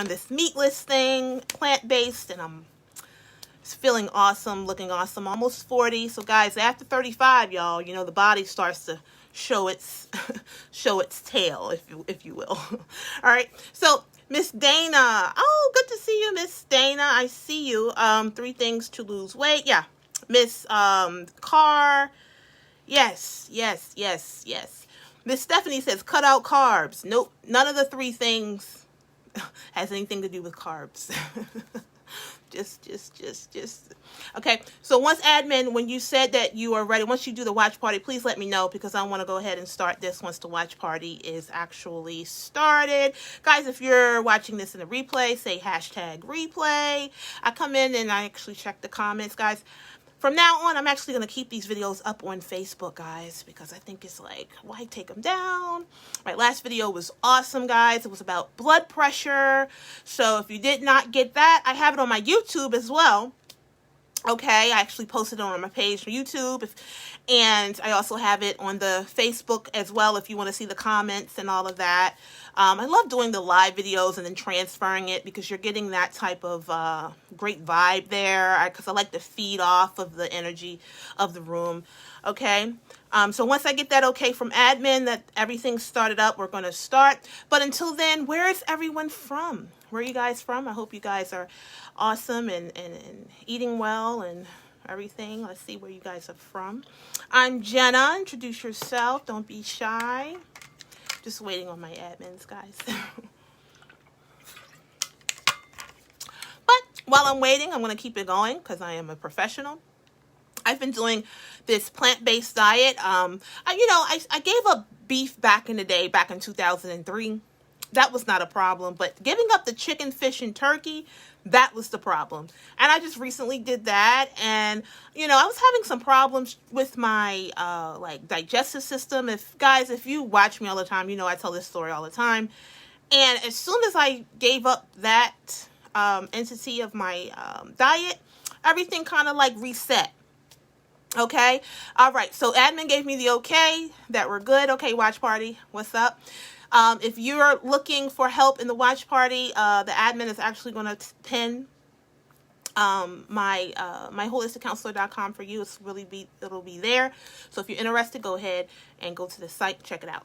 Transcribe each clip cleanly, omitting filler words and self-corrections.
on this meatless thing, plant-based, and I'm feeling awesome, looking awesome, almost 40. So guys, after 35, y'all, you know, the body starts to show its show its tail, if you will. All right. So Miss Dana, oh, good to see you, Miss Dana. I see you. 3 things to lose weight. Yeah. Miss Carr. Yes. Miss Stephanie says cut out carbs. Nope. None of the 3 things has anything to do with carbs. just. Okay. So once admin, when you said that you are ready, once you do the watch party, please let me know, because I want to go ahead and start this once the watch party is actually started. Guys, if you're watching this in a replay, say #replay. I come in and I actually check the comments, guys. From now on, I'm actually going to keep these videos up on Facebook, guys, because I think it's like, why take them down? My last video was awesome, guys. It was about blood pressure. So if you did not get that, I have it on my YouTube as well. Okay, I actually posted it on my page for YouTube, and I also have it on the Facebook as well if you want to see the comments and all of that. I love doing the live videos and then transferring it, because you're getting that type of great vibe there, because I like to feed off of the energy of the room. Okay, so once I get that okay from admin that everything's started up, we're going to start. But until then, where is everyone from? Where are you guys from? I hope you guys are awesome and eating well and everything. Let's see where you guys are from. I'm Jenna. Introduce yourself. Don't be shy. Just waiting on my admins, guys. But while I'm waiting, I'm going to keep it going because I am a professional. I've been doing this plant-based diet. I gave up beef back in the day, back in 2003. That was not a problem, but giving up the chicken, fish, and turkey, that was the problem. And I just recently did that, and I was having some problems with my digestive system. If you watch me all the time, I tell this story all the time. And as soon as I gave up that entity of my diet, everything kind of like reset. Okay, all right. So admin gave me the okay that we're good. Okay, watch party, what's up? If you're looking for help in the watch party, the admin is actually going to pin my holisticounselor.com for you. It'll be there. So if you're interested, go ahead and go to the site, check it out.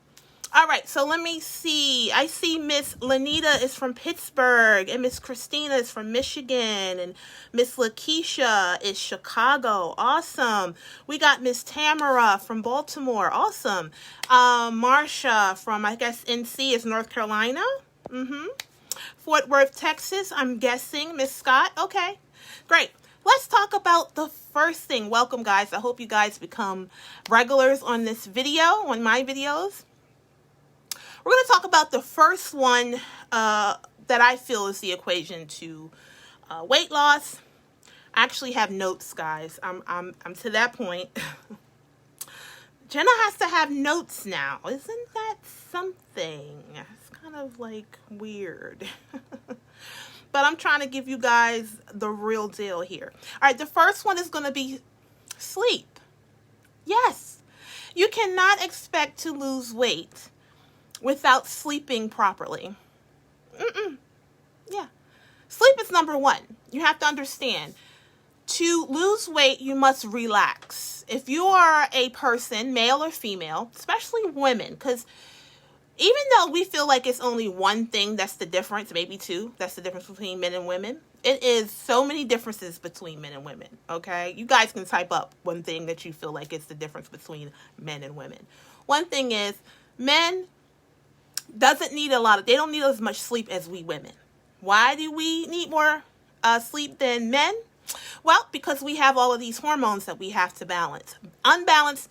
All right, so let me see. I see Miss Lanita is from Pittsburgh, and Miss Christina is from Michigan, and Miss Lakeisha is Chicago. Awesome. We got Miss Tamara from Baltimore. Awesome. Marsha from, I guess, NC is North Carolina. Fort Worth, Texas, I'm guessing. Miss Scott. Okay, great. Let's talk about the first thing. Welcome, guys. I hope you guys become regulars on this video, on my videos. We're going to talk about the first one that I feel is the equation to weight loss. I actually have notes, guys. I'm to that point. Jenna has to have notes now. Isn't that something? It's kind of like weird. But I'm trying to give you guys the real deal here. All right, the first one is going to be sleep. Yes, you cannot expect to lose weight without sleeping properly. Yeah. Sleep is number one. You have to understand, to lose weight, you must relax. If you are a person, male or female, especially women, because even though we feel like it's only one thing that's the difference, maybe two, that's the difference between men and women, it is so many differences between men and women, okay? You guys can type up one thing that you feel like it's the difference between men and women. One thing is, men they don't need as much sleep as we women. Why do we need more sleep than men? Well, because we have all of these hormones that we have to balance. Unbalanced.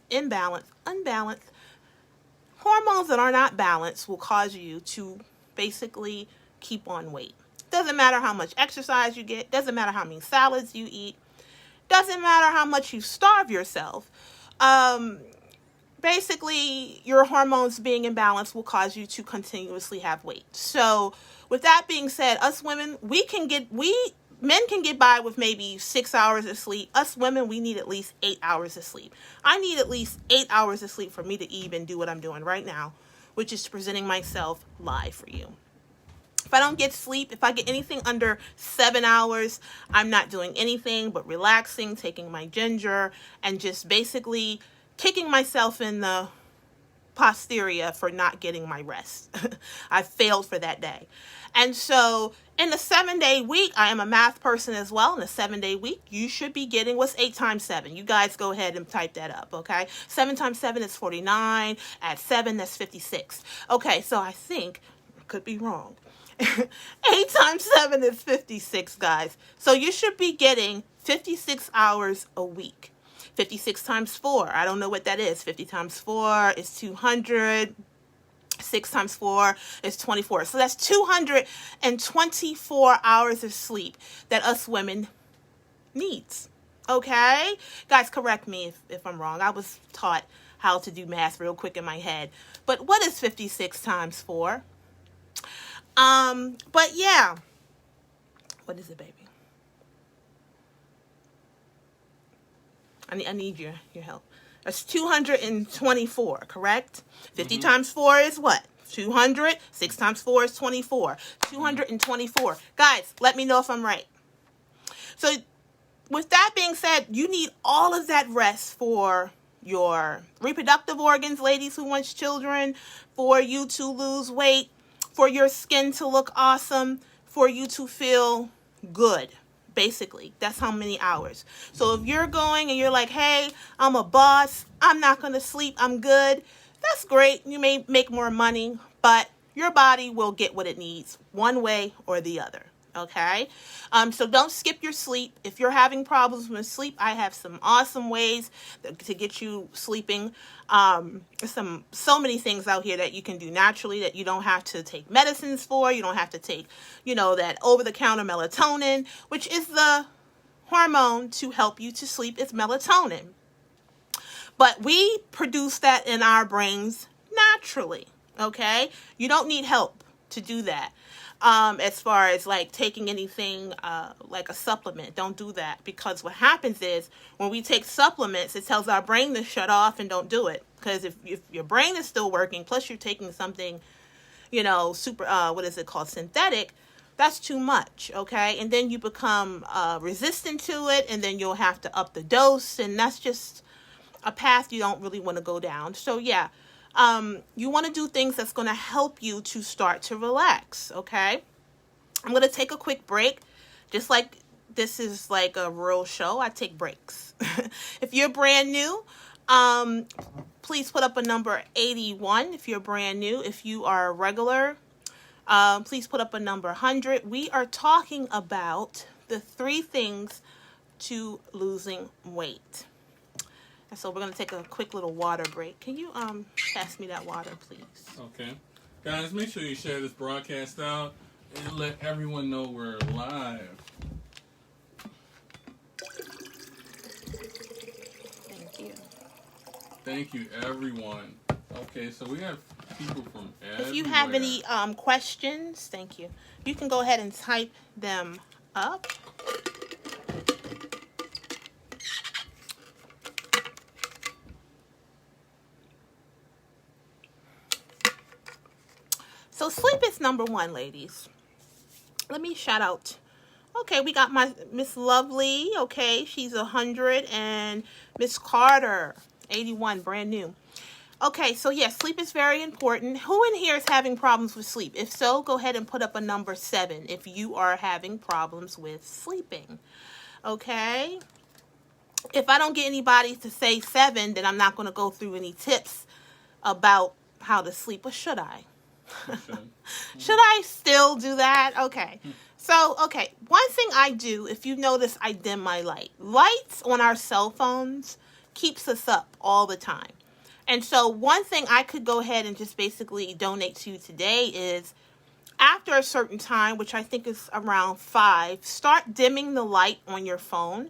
Hormones that are not balanced will cause you to basically keep on weight. Doesn't matter how much exercise you get. Doesn't matter how many salads you eat. Doesn't matter how much you starve yourself. Basically, your hormones being imbalanced will cause you to continuously have weight. So with that being said, us women, men can get by with maybe 6 hours of sleep. Us women, we need at least 8 hours of sleep. I need at least 8 hours of sleep for me to even do what I'm doing right now, which is presenting myself live for you. If I don't get sleep, if I get anything under 7 hours, I'm not doing anything but relaxing, taking my ginger, and just basically kicking myself in the posterior for not getting my rest. I failed for that day. And so in the 7-day week, I am a math person as well. In a 7-day week, you should be getting, what's 8 times 7? You guys go ahead and type that up, okay? 7 times 7 is 49. Add 7, that's 56. Okay, so I think, I could be wrong. 8 times 7 is 56, guys. So you should be getting 56 hours a week. 56 times 4, I don't know what that is. 50 times 4 is 200. 6 times 4 is 24. So that's 224 hours of sleep that us women needs. Okay? Guys, correct me if I'm wrong. I was taught how to do math real quick in my head. But what is 56 times 4? But yeah. What is it, baby? I need your help. That's 224, correct? 50 times 4 is what? 200. 6 times 4 is 24. 224. Guys, let me know if I'm right. So with that being said, you need all of that rest for your reproductive organs, ladies who want children, for you to lose weight, for your skin to look awesome, for you to feel good. Basically, that's how many hours. So if you're going and you're like, hey, I'm a boss, I'm not going to sleep, I'm good, that's great. You may make more money, but your body will get what it needs one way or the other. Okay? So don't skip your sleep. If you're having problems with sleep, I have some awesome ways to get you sleeping. So many things out here that you can do naturally that you don't have to take medicines for. You don't have to take, that over-the-counter melatonin, which is the hormone to help you to sleep. It's melatonin. But we produce that in our brains naturally. Okay? You don't need help to do that. As far as like taking anything like a supplement, don't do that, because what happens is when we take supplements, it tells our brain to shut off and don't do it. Because if your brain is still working, plus you're taking something, super, what is it called, synthetic, that's too much, okay? And then you become resistant to it, and then you'll have to up the dose, and that's just a path you don't really want to go down. So yeah. You want to do things that's going to help you to start to relax, okay? I'm going to take a quick break. Just like this is like a real show, I take breaks. If you're brand new, please put up a number 81 if you're brand new. If you are a regular, please put up a number 100. We are talking about the 3 things to losing weight. So we're going to take a quick little water break. Can you pass me that water, please? Okay. Guys, make sure you share this broadcast out and let everyone know we're live. Thank you. Thank you, everyone. Okay, so we have people from everywhere. If you have any questions, thank you. You can go ahead and type them up. So sleep is number 1, ladies. Let me shout out. Okay, we got my Miss Lovely. Okay, she's 100, and Miss Carter, 81, brand new. Okay, so yes, sleep is very important. Who in here is having problems with sleep? If so, go ahead and put up a number 7 if you are having problems with sleeping. Okay? If I don't get anybody to say 7, then I'm not going to go through any tips about how to sleep, or should I? Should I still do that? Okay. So, one thing I do, if you notice, I dim my light. Lights on our cell phones keeps us up all the time. And so one thing I could go ahead and just basically donate to you today is, after a certain time, which I think is around 5, start dimming the light on your phone.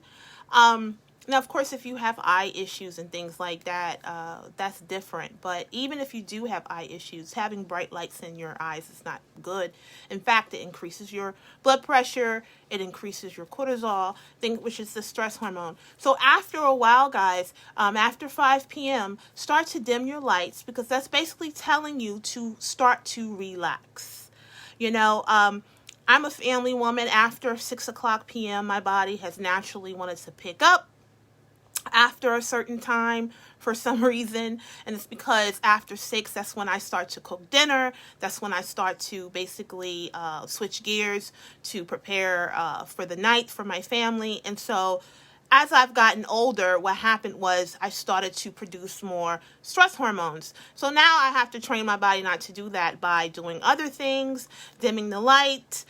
Now, of course, if you have eye issues and things like that, that's different. But even if you do have eye issues, having bright lights in your eyes is not good. In fact, it increases your blood pressure. It increases your cortisol, which is the stress hormone. So after a while, guys, after 5 p.m., start to dim your lights, because that's basically telling you to start to relax. You know, I'm a family woman. After 6 o'clock p.m., my body has naturally wanted to pick up after a certain time for some reason, and it's because after 6, that's when I start to cook dinner. That's when I start to basically switch gears to prepare for the night for my family. And so as I've gotten older, what happened was I started to produce more stress hormones. So now I have to train my body not to do that by doing other things, dimming the light,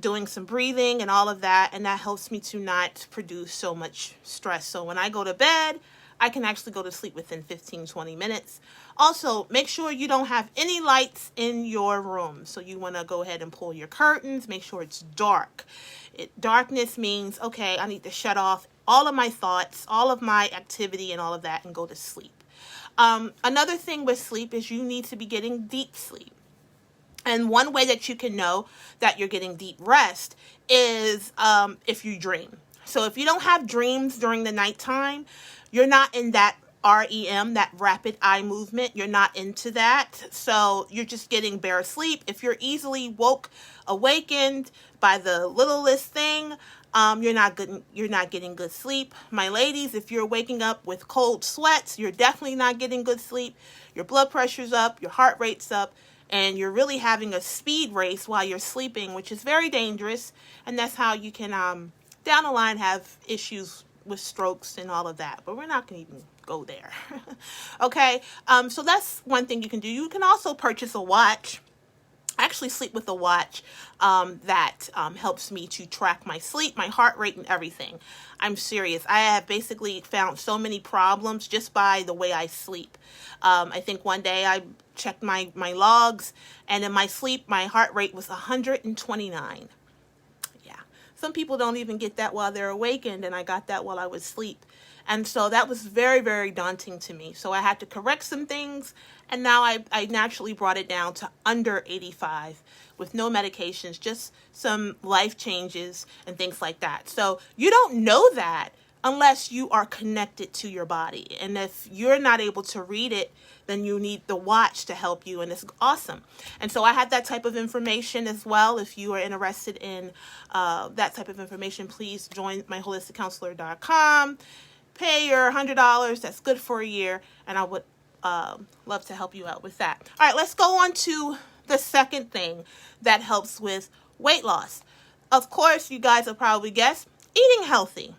doing some breathing and all of that, and that helps me to not produce so much stress. So when I go to bed, I can actually go to sleep within 15-20 minutes. Also, make sure you don't have any lights in your room. So you want to go ahead and pull your curtains, make sure it's dark. Darkness means, okay, I need to shut off all of my thoughts, all of my activity and all of that, and go to sleep. Another thing with sleep is you need to be getting deep sleep. And one way that you can know that you're getting deep rest is if you dream. So if you don't have dreams during the nighttime, you're not in that REM, that rapid eye movement. You're not into that. So you're just getting bare sleep. If you're easily awakened by the littlest thing, you're not getting good sleep. My ladies, if you're waking up with cold sweats, you're definitely not getting good sleep. Your blood pressure's up, your heart rate's up, and you're really having a speed race while you're sleeping, which is very dangerous. And that's how you can, down the line, have issues with strokes and all of that. But we're not going to even go there. Okay? So that's one thing you can do. You can also purchase a watch. I actually sleep with a watch that helps me to track my sleep, my heart rate, and everything. I'm serious. I have basically found so many problems just by the way I sleep. I think one day I checked my logs, and in my sleep, my heart rate was 129. Yeah. Some people don't even get that while they're awakened, and I got that while I was asleep. And so that was very, very daunting to me. So I had to correct some things, and now I naturally brought it down to under 85 with no medications, just some life changes and things like that. So you don't know that unless you are connected to your body. And if you're not able to read it, then you need the watch to help you, and it's awesome. And so I had that type of information as well. If you are interested in that type of information, please join myholisticcounselor.com. Pay your $100. That's good for a year, and I would love to help you out with that. All right, let's go on to the second thing that helps with weight loss. Of course, you guys will probably guess, eating healthy.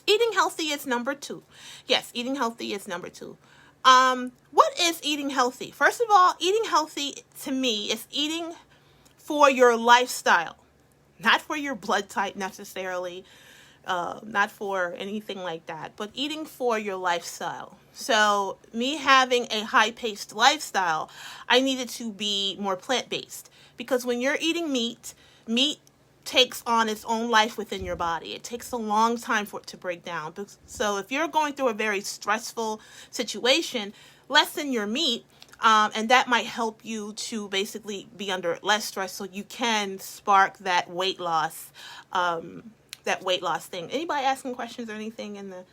Eating healthy is number 2. Yes, eating healthy is number 2. What is eating healthy? First of all, eating healthy to me is eating for your lifestyle, not for your blood type necessarily, not for anything like that, but eating for your lifestyle. So me having a high-paced lifestyle, I needed to be more plant-based, because when you're eating meat takes on its own life within your body. It takes a long time for it to break down. So if you're going through a very stressful situation, lessen your meat, and that might help you to basically be under less stress so you can spark that weight loss thing. Anybody asking questions or anything in the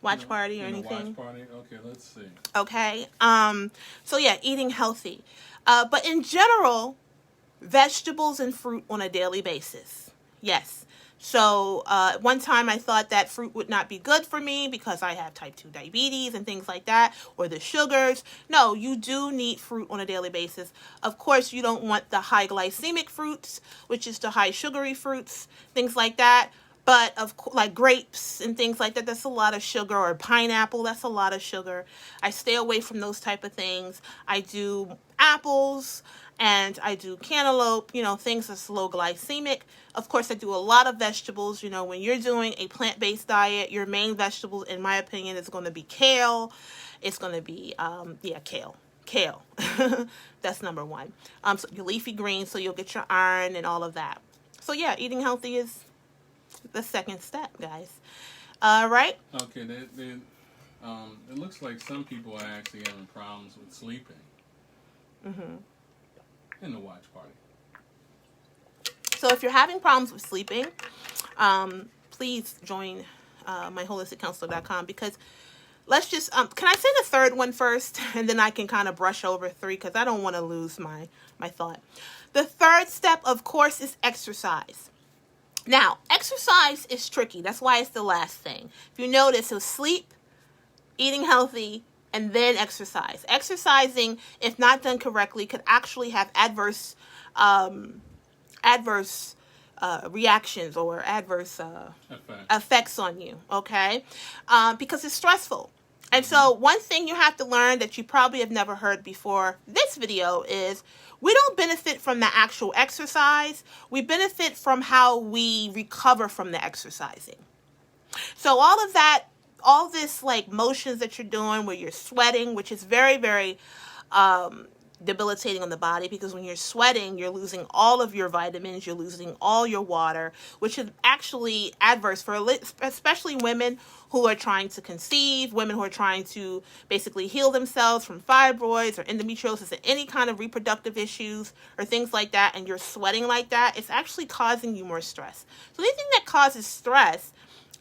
watch party or anything? Watch party? Okay, let's see. Okay. So yeah, eating healthy. But in general, vegetables and fruit on a daily basis. Yes. So one time I thought that fruit would not be good for me because I have type 2 diabetes and things like that, or the sugars. No, you do need fruit on a daily basis. Of course, you don't want the high glycemic fruits, which is the high sugary fruits, things like that. But like grapes and things like that, that's a lot of sugar, or pineapple, that's a lot of sugar. I stay away from those type of things. I do apples and I do cantaloupe, things that's low glycemic. Of course, I do a lot of vegetables. When you're doing a plant-based diet, your main vegetables, in my opinion, is going to be kale. It's going to be, kale. Kale. That's number 1. So your leafy greens, so you'll get your iron and all of that. So yeah, eating healthy is the second step, guys. Right? Okay, it looks like some people are actually having problems with sleeping. In the watch party. So if you're having problems with sleeping, please join myholisticcounselor.com, because let's just, can I say the third one first, and then I can kind of brush over 3, because I don't want to lose my thought. The third step, of course, is exercise. Now, exercise is tricky. That's why it's the last thing. If you notice, so sleep, eating healthy, and then exercise. Exercising, if not done correctly, could actually have adverse reactions or adverse effects on you, okay? Because it's stressful. And so one thing you have to learn that you probably have never heard before this video is we don't benefit from the actual exercise. We benefit from how we recover from the exercising. So all of that, all this like motions that you're doing where you're sweating, which is very, very debilitating on the body, because when you're sweating, you're losing all of your vitamins, you're losing all your water, which is actually adverse for especially women who are trying to conceive, women who are trying to basically heal themselves from fibroids or endometriosis or any kind of reproductive issues or things like that, and you're sweating like that, it's actually causing you more stress. So anything that causes stress,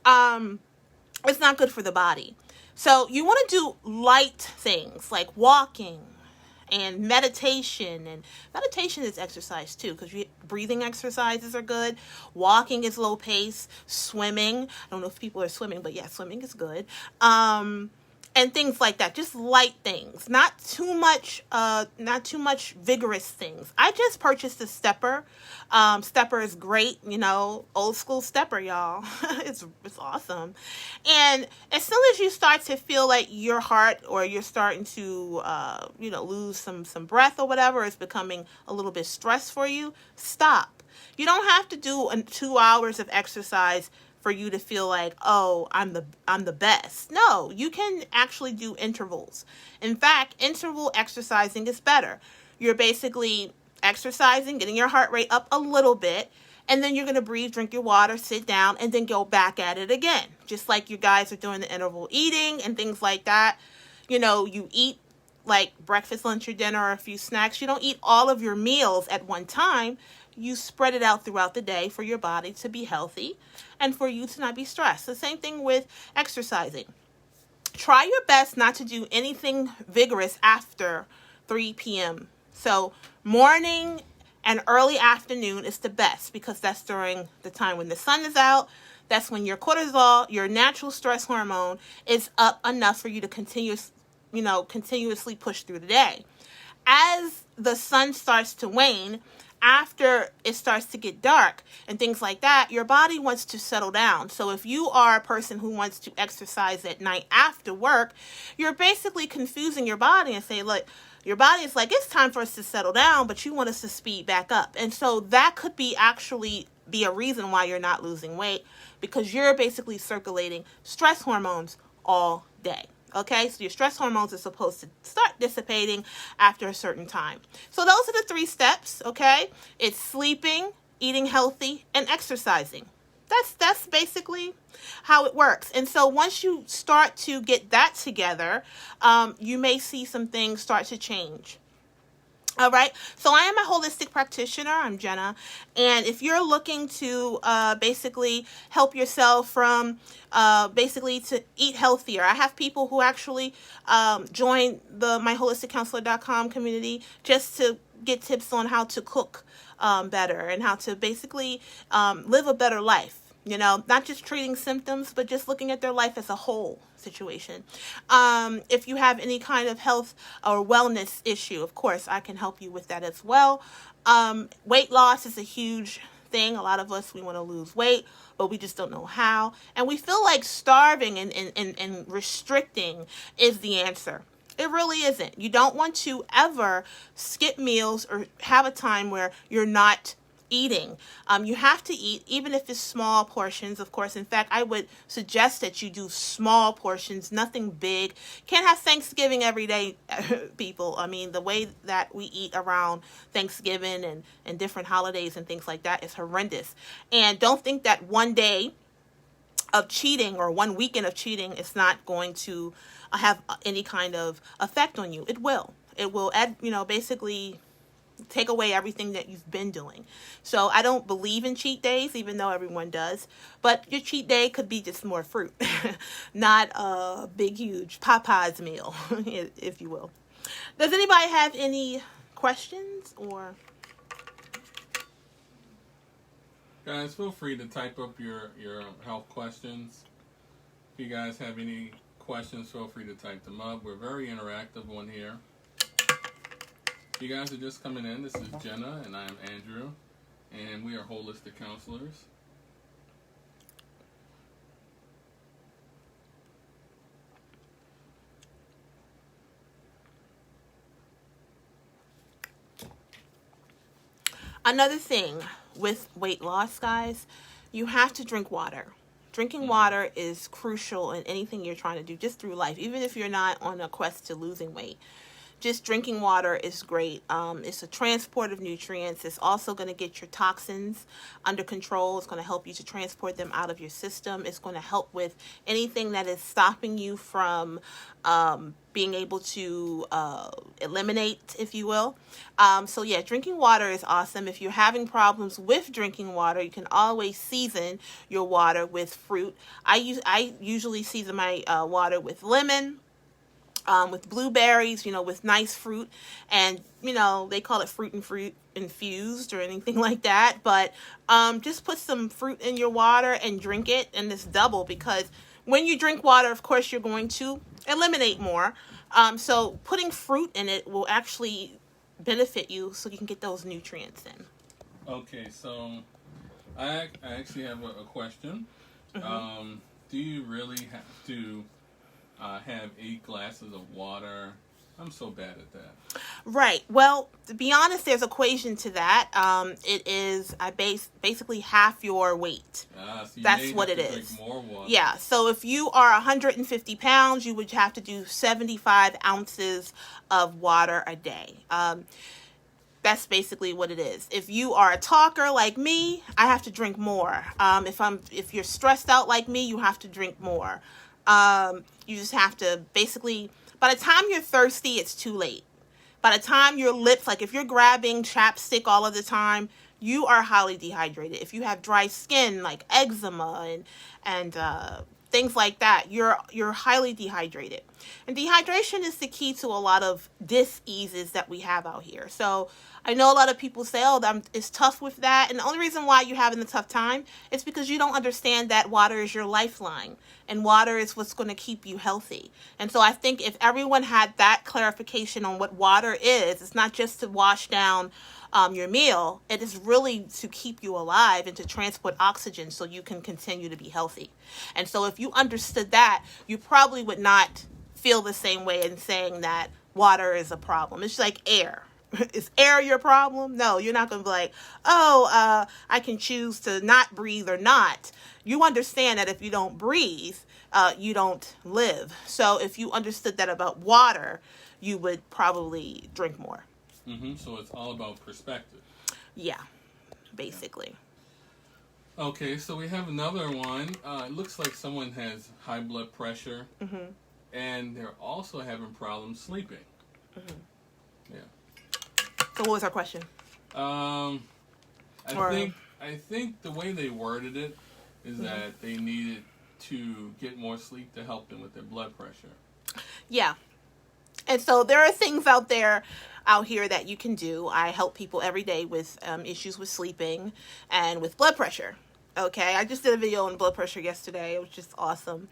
it's not good for the body. So you want to do light things like walking, and meditation is exercise too, because breathing exercises are good. Walking is low pace. Swimming, I don't know if people are swimming, but yeah, swimming is good. And things like that, just light things, not too much vigorous things. I just purchased a stepper. Stepper is great, old school stepper, y'all. It's awesome. And as soon as you start to feel like your heart, or you're starting to lose some breath or whatever, is becoming a little bit stressed for you, stop. You don't have to do 2 hours of exercise for you to feel like, oh, I'm the best. No, you can actually do intervals. In fact, interval exercising is better. You're basically exercising, getting your heart rate up a little bit, and then you're going to breathe, drink your water, sit down, and then go back at it again. Just like you guys are doing the interval eating and things like that. You eat like breakfast, lunch, or dinner, or a few snacks. You don't eat all of your meals at one time. You spread it out throughout the day for your body to be healthy and for you to not be stressed. The same thing with exercising. Try your best not to do anything vigorous after 3 p.m. So morning and early afternoon is the best, because that's during the time when the sun is out. That's when your cortisol, your natural stress hormone, is up enough for you to continuously push through the day. As the sun starts to wane, after it starts to get dark and things like that, your body wants to settle down. So if you are a person who wants to exercise at night after work, you're basically confusing your body and say, look, your body is like, it's time for us to settle down, but you want us to speed back up. And so that could be a reason why you're not losing weight, because you're basically circulating stress hormones all day. Okay, so your stress hormones are supposed to start dissipating after a certain time. So those are the 3 steps, okay? It's sleeping, eating healthy, and exercising. That's basically how it works. And so once you start to get that together, you may see some things start to change. All right. So I am a holistic practitioner. I'm Jenna. And if you're looking to basically help yourself from basically to eat healthier, I have people who actually join the myholisticcounselor.com community just to get tips on how to cook better and how to basically live a better life. Not just treating symptoms, but just looking at their life as a whole situation. If you have any kind of health or wellness issue, of course, I can help you with that as well. Weight loss is a huge thing. A lot of us, we want to lose weight, but we just don't know how. And we feel like starving and restricting is the answer. It really isn't. You don't want to ever skip meals or have a time where you're not eating. You have to eat, even if it's small portions, of course. In fact, I would suggest that you do small portions, nothing big. Can't have Thanksgiving every day, people. I mean, the way that we eat around Thanksgiving and different holidays and things like that is horrendous. And don't think that one day of cheating or one weekend of cheating is not going to have any kind of effect on you. It will. It will basically take away everything that you've been doing. So I don't believe in cheat days, even though everyone does. But your cheat day could be just more fruit, not a big, huge Popeyes meal, if you will. Does anybody have any questions or Guys, feel free to type up your health questions. If you guys have any questions, feel free to type them up. We're very interactive on here. If you guys are just coming in, this is Jenna and I am Andrew, and we are holistic counselors. Another thing with weight loss, guys, you have to drink water. Drinking water is crucial in anything you're trying to do just through life, even if you're not on a quest to losing weight. Just drinking water is great. It's a transport of nutrients. It's also going to get your toxins under control. It's going to help you to transport them out of your system. It's going to help with anything that is stopping you from being able to eliminate, if you will. So yeah, drinking water is awesome. If you're having problems with drinking water, you can always season your water with fruit. I usually season my water with lemon, with blueberries, with nice fruit, and they call it fruit infused or anything like that, but just put some fruit in your water and drink it, and it's double, because when you drink water, of course, you're going to eliminate more, so putting fruit in it will actually benefit you, so you can get those nutrients in. Okay, so I actually have a question. Mm-hmm. Do you really have to have 8 glasses of water? I'm so bad at that. Right. Well, to be honest, there's an equation to that. It is basically half your weight. So that's what it is. Drink more water. Yeah. So if you are 150 pounds, you would have to do 75 ounces of water a day. That's basically what it is. If you are a talker like me, I have to drink more. If you're stressed out like me, you have to drink more. You just have to basically, by the time you're thirsty, it's too late. By the time your lips, like if you're grabbing chapstick all of the time, you are highly dehydrated. If you have dry skin, like eczema and things like that, you're highly dehydrated. And dehydration is the key to a lot of diseases that we have out here. So I know a lot of people say, it's tough with that. And the only reason why you're having a tough time is because you don't understand that water is your lifeline. And water is what's going to keep you healthy. And so I think if everyone had that clarification on what water is, it's not just to wash down your meal. It is really to keep you alive and to transport oxygen so you can continue to be healthy. And so if you understood that, you probably would not feel the same way in saying that water is a problem. It's like air. Is air your problem? No, you're not going to be like, I can choose to not breathe or not. You understand that if you don't breathe, you don't live. So if you understood that about water, you would probably drink more. Mm-hmm. So it's all about perspective. Yeah, basically. Okay, so we have another one. It looks like someone has high blood pressure, mm-hmm. and they're also having problems sleeping. Mm-hmm. Yeah. So what was our question? I think the way they worded it is mm-hmm. that they needed to get more sleep to help them with their blood pressure. Yeah. And so there are things out here that you can do. I help people every day with issues with sleeping and with blood pressure. Okay, I just did a video on blood pressure yesterday. It was just awesome.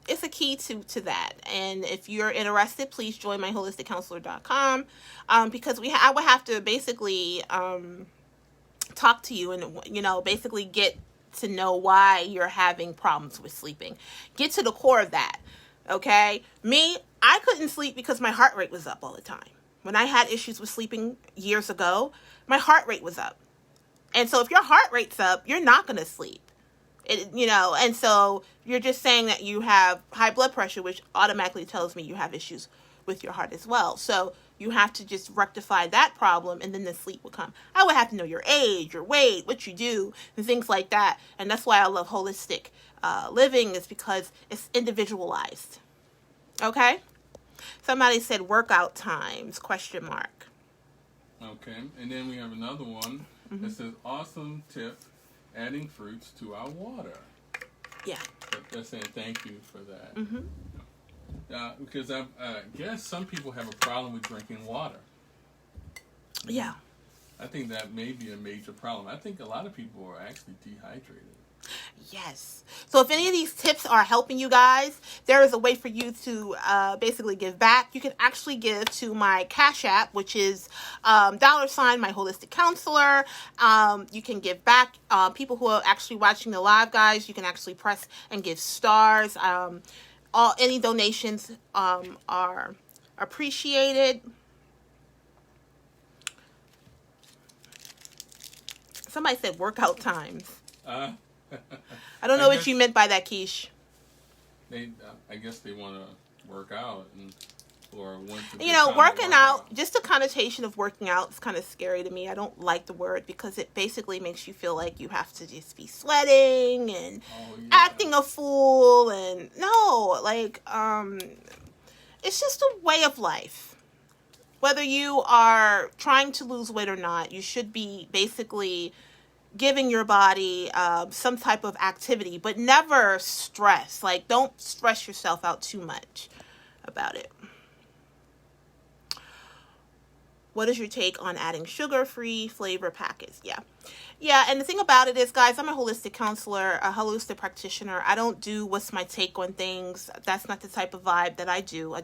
It's a key to that. And if you're interested, please join myholisticcounselor.com because I would have to basically talk to you and, basically get to know why you're having problems with sleeping. Get to the core of that. Okay, I couldn't sleep because my heart rate was up all the time. When I had issues with sleeping years ago, my heart rate was up. And so if your heart rate's up, you're not going to sleep. And so you're just saying that you have high blood pressure, which automatically tells me you have issues with your heart as well. So you have to just rectify that problem, and then the sleep will come. I would have to know your age, your weight, what you do, and things like that. And that's why I love holistic living, is because it's individualized. Okay? Somebody said workout times, ? Okay, and then we have another one mm-hmm. that says, awesome tip, adding fruits to our water. Yeah. They're saying thank you for that. Mm-hmm. Because I guess some people have a problem with drinking water. Yeah. I think that may be a major problem. I think a lot of people are actually dehydrated. Yes. So if any of these tips are helping you guys, there is a way for you to basically give back. You can actually give to my Cash App, which is $, my holistic counselor. You can give back. People who are actually watching the live, guys, you can actually press and give stars. Any donations are appreciated. Somebody said workout times. I don't know what you meant by that, Keish. I guess they want to work out or want to. Working out. Just the connotation of working out is kind of scary to me. I don't like the word because it basically makes you feel like you have to just be sweating and acting a fool. And no, it's just a way of life. Whether you are trying to lose weight or not, you should be basically giving your body some type of activity, but never stress. Don't stress yourself out too much about it. What is your take on adding sugar-free flavor packets? Yeah, and the thing about it is, guys, I'm a holistic counselor, a holistic practitioner. I don't do what's my take on things. That's not the type of vibe that I do. I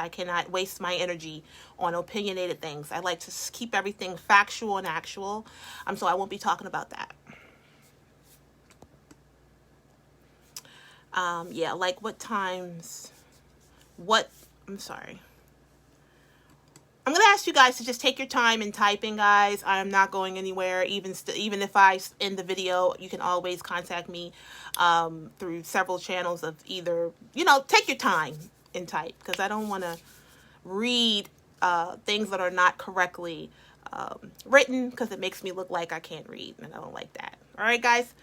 cannot waste my energy on opinionated things. I like to keep everything factual and actual. So I won't be talking about that. I'm sorry. I'm going to ask you guys to just take your time in typing, guys. I am not going anywhere. Even if I end the video, you can always contact me through several channels of either, take your time and type, because I don't want to read things that are not correctly written, because it makes me look like I can't read, and I don't like that. All right, guys?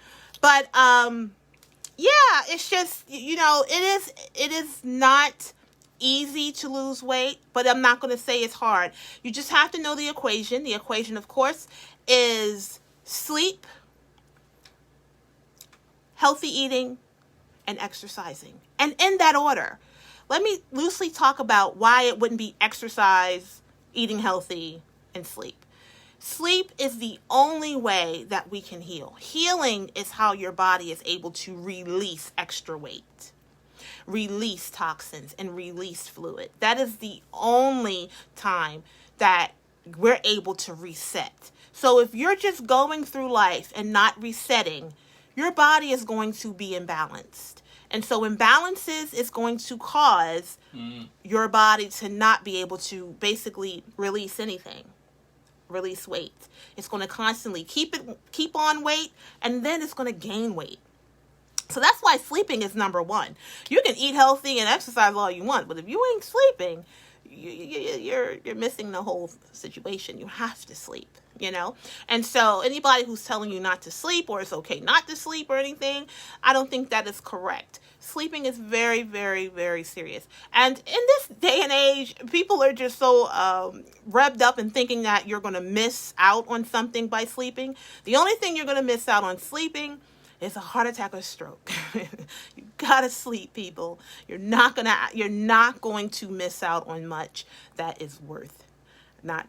But, yeah, it's just, it is not easy to lose weight, but I'm not going to say it's hard. You just have to know the equation. The equation, of course, is sleep, healthy eating, and exercising. And in that order. Let me loosely talk about why it wouldn't be exercise, eating healthy, and sleep. Sleep is the only way that we can heal. Healing is how your body is able to release extra weight, release toxins, and release fluid. That is the only time that we're able to reset. So if you're just going through life and not resetting, your body is going to be imbalanced. And so imbalances is going to cause your body to not be able to basically release anything, release weight. It's going to constantly keep on weight, and then it's going to gain weight. So that's why sleeping is number one. You can eat healthy and exercise all you want, but if you ain't sleeping, you're missing the whole situation. You have to sleep, And so anybody who's telling you not to sleep, or it's okay not to sleep or anything, I don't think that is correct. Sleeping is very, very, very serious. And in this day and age, people are just so revved up and thinking that you're going to miss out on something by sleeping. The only thing you're going to miss out on sleeping is a heart attack or stroke. You gotta sleep, people. You're not going to miss out on much that is not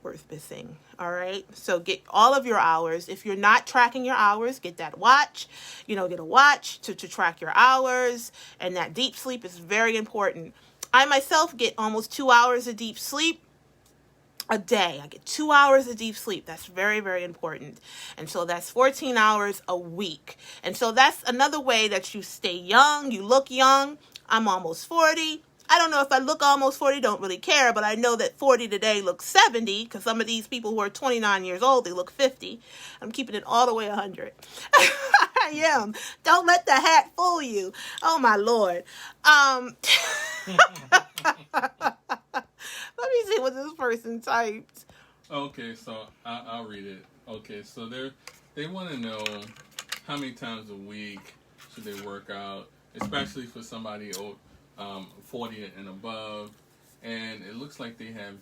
worth missing. All right. So get all of your hours. If you're not tracking your hours, get that watch. Get a watch to track your hours. And that deep sleep is very important. I myself get almost 2 hours of deep sleep a day. I get 2 hours of deep sleep. That's very, very important. And so that's 14 hours a week. And so that's another way that you stay young. You look young. I'm almost 40. I don't know if I look almost 40, don't really care, but I know that 40 today looks 70, because some of these people who are 29 years old, they look 50. I'm keeping it all the way 100. I am. Don't let the hat fool you. Oh, my Lord. Let me see what this person typed. Okay, so I'll read it. Okay, so they want to know how many times a week should they work out, especially for somebody 40 and above, and it looks like they have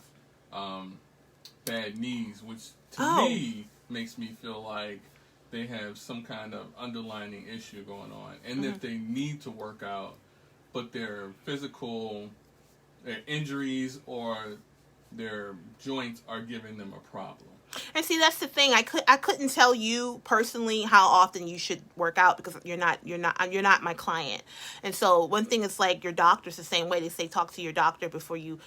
bad knees, which to me makes me feel like they have some kind of underlying issue going on, and if they need to work out, but their injuries or their joints are giving them a problem. And see, that's the thing. I couldn't tell you personally how often you should work out because you're not my client. And so one thing is like your doctor's the same way. They say talk to your doctor before you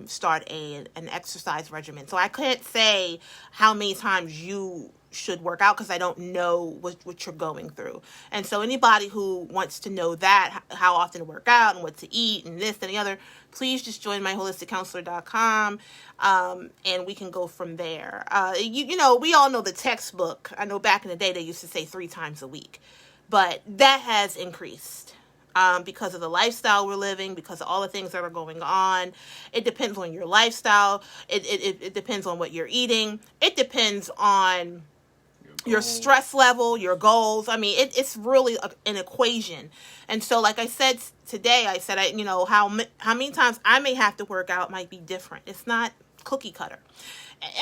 start an exercise regimen. So I couldn't say how many times you should work out because I don't know what you're going through. And so anybody who wants to know that, how often to work out and what to eat and this and the other, please just join myholisticcounselor.com, and we can go from there. You know, we all know the textbook. I know back in the day they used to say 3 times a week, but that has increased. Because of the lifestyle we're living, because of all the things that are going on. It depends on your lifestyle. It depends on what you're eating. It depends on your stress level, your goals. I mean, it's really an equation. And so, like I said today, you know, how many times I may have to work out might be different. It's not cookie cutter.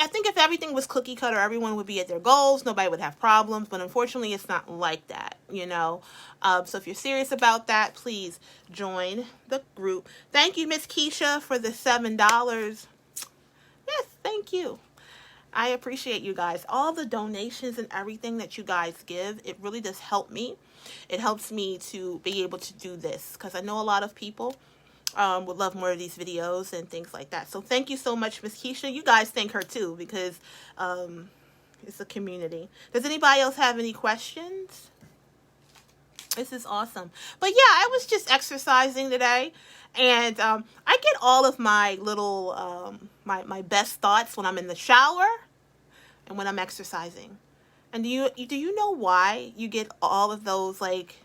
I think if everything was cookie cutter, everyone would be at their goals. Nobody would have problems. But unfortunately, it's not like that, you know. So if you're serious about that, please join the group. Thank you, Miss Keisha, for the $7. Yes, thank you. I appreciate you guys. All the donations and everything that you guys give, it really does help me. It helps me to be able to do this because I know a lot of people would love more of these videos and things like that. So thank you so much, Miss Keisha. You guys thank her too because it's a community. Does anybody else have any questions? This is awesome. But yeah, I was just exercising today. And I get all of my little, my best thoughts when I'm in the shower and when I'm exercising. And do you know why you get all of those, like,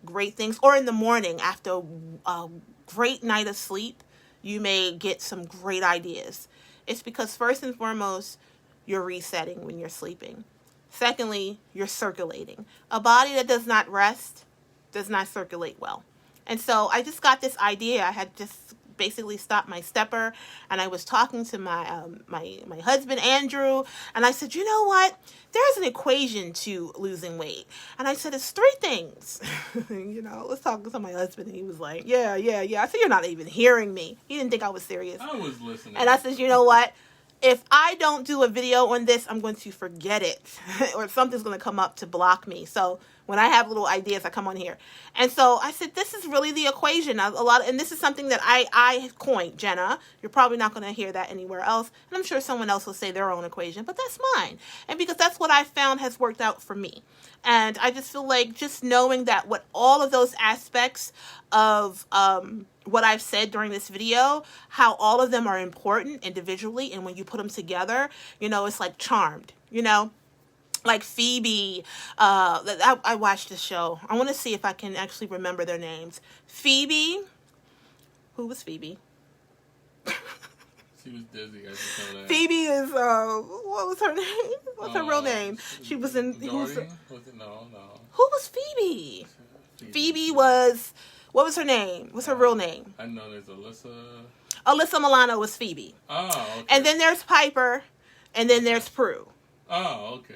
great things? Or in the morning after a great night of sleep, you may get some great ideas. It's because first and foremost, you're resetting when you're sleeping. Secondly, you're circulating. A body that does not rest does not circulate well. And so I just got this idea. I had just basically stopped my stepper, and I was talking to my my husband, Andrew, and I said, you know what? There's an equation to losing weight. And I said, it's 3 things. You know, I was talking to my husband, and he was like, yeah. I said, you're not even hearing me. He didn't think I was serious. I was listening. And I said, you know what? If I don't do a video on this, I'm going to forget it. Or something's going to come up to block me. So when I have little ideas, I come on here. And so I said, this is really the equation. And this is something that I coined, Jenna. You're probably not going to hear that anywhere else. And I'm sure someone else will say their own equation. But that's mine. And because that's what I found has worked out for me. And I just feel like just knowing that what all of those aspects of what I've said during this video, how all of them are important individually, and when you put them together, you know, it's like Charmed, you know, like Phoebe. I watched the show. I want to see if I can actually remember their names. Phoebe. Who was Phoebe? She was dizzy. I just know that. Phoebe is what was her name? What's her real name? She was in. No. Who was Phoebe? Phoebe was. What was her name? What's her real name? I know there's Alyssa. Alyssa Milano was Phoebe. Oh, okay. And then there's Piper, and then there's Prue. Oh, okay.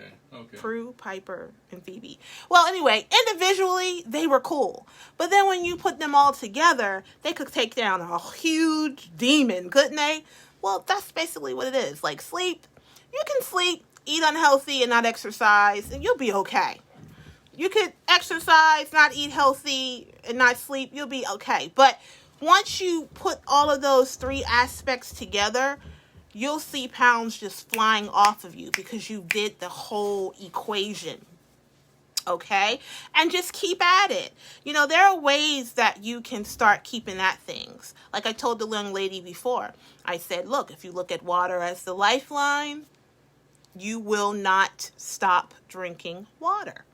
Prue, Piper, and Phoebe. Well, anyway, individually, they were cool. But then when you put them all together, they could take down a huge demon, couldn't they? Well, that's basically what it is. Like sleep. You can sleep, eat unhealthy, and not exercise, and you'll be okay. You could exercise, not eat healthy, and not sleep. You'll be okay. But once you put all of those 3 aspects together, you'll see pounds just flying off of you because you did the whole equation. Okay? And just keep at it. You know, there are ways that you can start keeping at things. Like I told the young lady before. I said, look, if you look at water as the lifeline, you will not stop drinking water.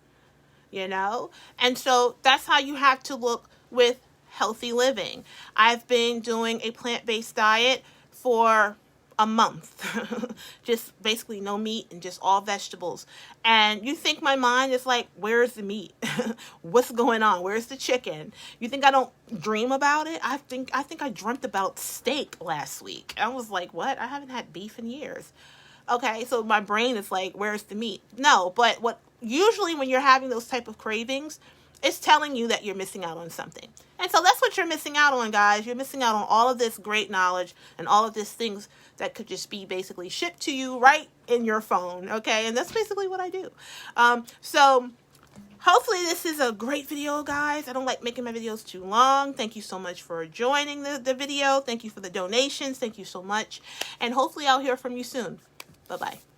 You know? And so that's how you have to look with healthy living. I've been doing a plant-based diet for a month. Just basically no meat and just all vegetables. And you think my mind is like, where's the meat? What's going on? Where's the chicken? You think I don't dream about it? I think I dreamt about steak last week. I was like, what? I haven't had beef in years. Okay, so my brain is like, where's the meat? No, but usually when you're having those type of cravings, it's telling you that you're missing out on something. And so that's what you're missing out on, guys. You're missing out on all of this great knowledge and all of these things that could just be basically shipped to you right in your phone, okay? And that's basically what I do. So hopefully this is a great video, guys. I don't like making my videos too long. Thank you so much for joining the video. Thank you for the donations. Thank you so much. And hopefully I'll hear from you soon. Bye-bye.